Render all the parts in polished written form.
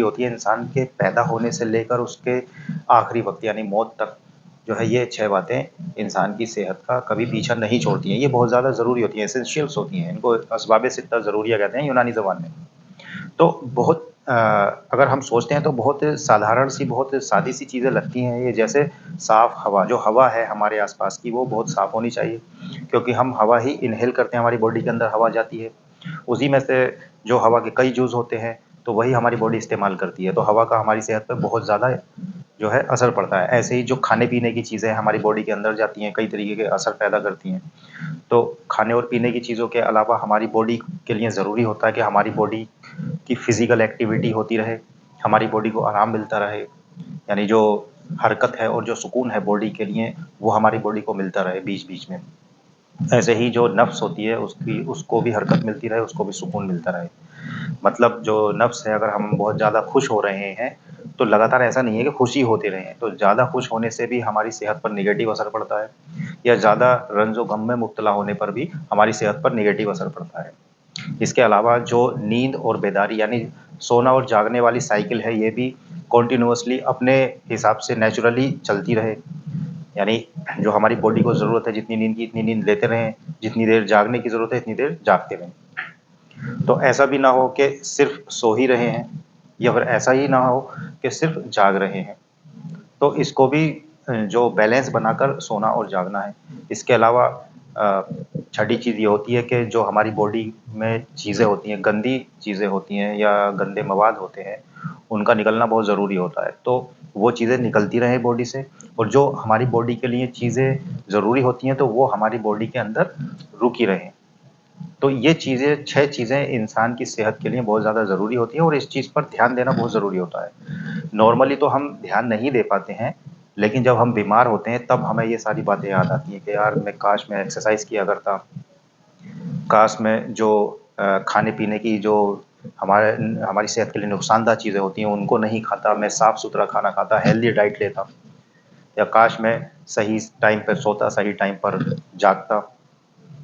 होती है इंसान के पैदा होने से लेकर उसके आखिरी वक़्त यानी मौत तक जो है ये 6 बातें इंसान की सेहत का कभी पीछा नहीं छोड़ती हैं। ये बहुत ज़्यादा ज़रूरी होती हैं, एसेंशियल्स होती हैं। इनको अस्बाब सित्ता ज़रूरिया कहते हैं यूनानी ज़बान में। तो बहुत अगर हम सोचते हैं तो बहुत साधारण-सी, बहुत सादी-सी चीज़ें लगती हैं ये जैसे साफ़ हवा, जो हवा है हमारे आस-पास की वो बहुत साफ़ होनी चाहिए, क्योंकि हम हवा ही इन्हेल करते हैं, हमारी बॉडी के अंदर हवा जाती है। उसी में से जो हवा के कई जूज़ होते हैं, तो वही हमारी बॉडी इस्तेमाल करती है, तो हवा का हमारी सेहत पे बहुत ज़्यादा जो है असर पड़ता है। ऐसे ही जो खाने-पीने की चीज़ें हमारी बॉडी के अंदर जाती हैं, कई तरीके के असर पैदा करती हैं। तो खाने और पीने की चीज़ों के अलावा हमारी बॉडी के लिए ज़रूरी होता है कि हमारी बॉडी की फ़िज़िकल एक्टिविटी होती रहे, हमारी बॉडी को आराम मिलता रहे, यानी जो हरकत है और जो सुकून है बॉडी के लिए, वो हमारी बॉडी को मिलता रहे बीच-बीच में। ऐसे ही जो नफ़्स होती है उसको भी हरकत मिलती रहे, उसको भी सुकून मिलता रहे। मतलब जो नफ़्स है अगर हम बहुत ज़्यादा खुश हो रहे हैं, तो लगातार ऐसा नहीं है कि खुश ही होते रहें, तो ज़्यादा खुश होने से भी हमारी सेहत पर नेगेटिव असर पड़ता है या ज़्यादा रंज-ओ-गम में मुब्तला होने पर भी हमारी सेहत पर नेगेटिव असर पड़ता है। इसके अलावा जो नींद और बेदारी यानी सोना और जागने वाली साइकिल है, ये भी कंटीन्यूअसली अपने हिसाब से नेचुरली चलती रहे। यानी जो हमारी बॉडी को ज़रूरत है जितनी नींद की इतनी नींद लेते रहें, जितनी देर जागने की ज़रूरत है इतनी देर जागते रहें। तो ऐसा भी ना हो कि सिर्फ़ सो ही रहे हैं या फिर ऐसा ही ना हो कि सिर्फ़ जाग रहे हैं। तो इसको भी जो बैलेंस बनाकर सोना और जागना है। इसके अलावा छठी चीज़ ये होती है कि जो हमारी बॉडी में चीज़ें होती हैं, गंदी चीज़ें होती हैं या गंदे मवाद होते हैं, उनका निकलना बहुत ज़रूरी होता है। तो वो चीज़ें निकलती रहें बॉडी से और जो हमारी बॉडी के लिए चीज़ें ज़रूरी होती हैं, तो वो हमारी बॉडी के अंदर रुकी रहें। तो ये चीज़ें 6 चीज़ें इंसान की सेहत के लिए बहुत ज़्यादा ज़रूरी होती हैं और इस चीज़ पर ध्यान देना बहुत ज़रूरी होता है। नॉर्मली तो हम ध्यान नहीं दे पाते हैं, लेकिन जब हम बीमार होते हैं तब हमें ये सारी बातें याद आती हैं कि यार मैं काश मैं एक्सरसाइज़ किया करता। काश मैं जो खाने-पीने की जो हमारी सेहत के लिए नुकसानदायक चीज़ें होती हैं, उनको नहीं खाता, मैं साफ-सुथरा खाना खाता, हेल्दी डाइट लेता या काश मैं सही टाइम पर सोता, सही टाइम पर जागता।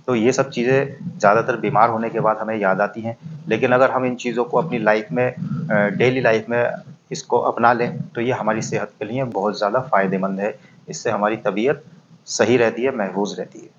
तो ये सब चीज़ें ज़्यादातर बीमार होने के बाद हमें याद आती हैं, लेकिन अगर हम इन चीज़ों को अपनी लाइफ़ में डेली लाइफ़ में इसको अपना लें, तो ये हमारी सेहत के लिए बहुत ज़्यादा फ़ायदेमंद है। इससे हमारी तबीयत सही रहती है, महफूज़ रहती है।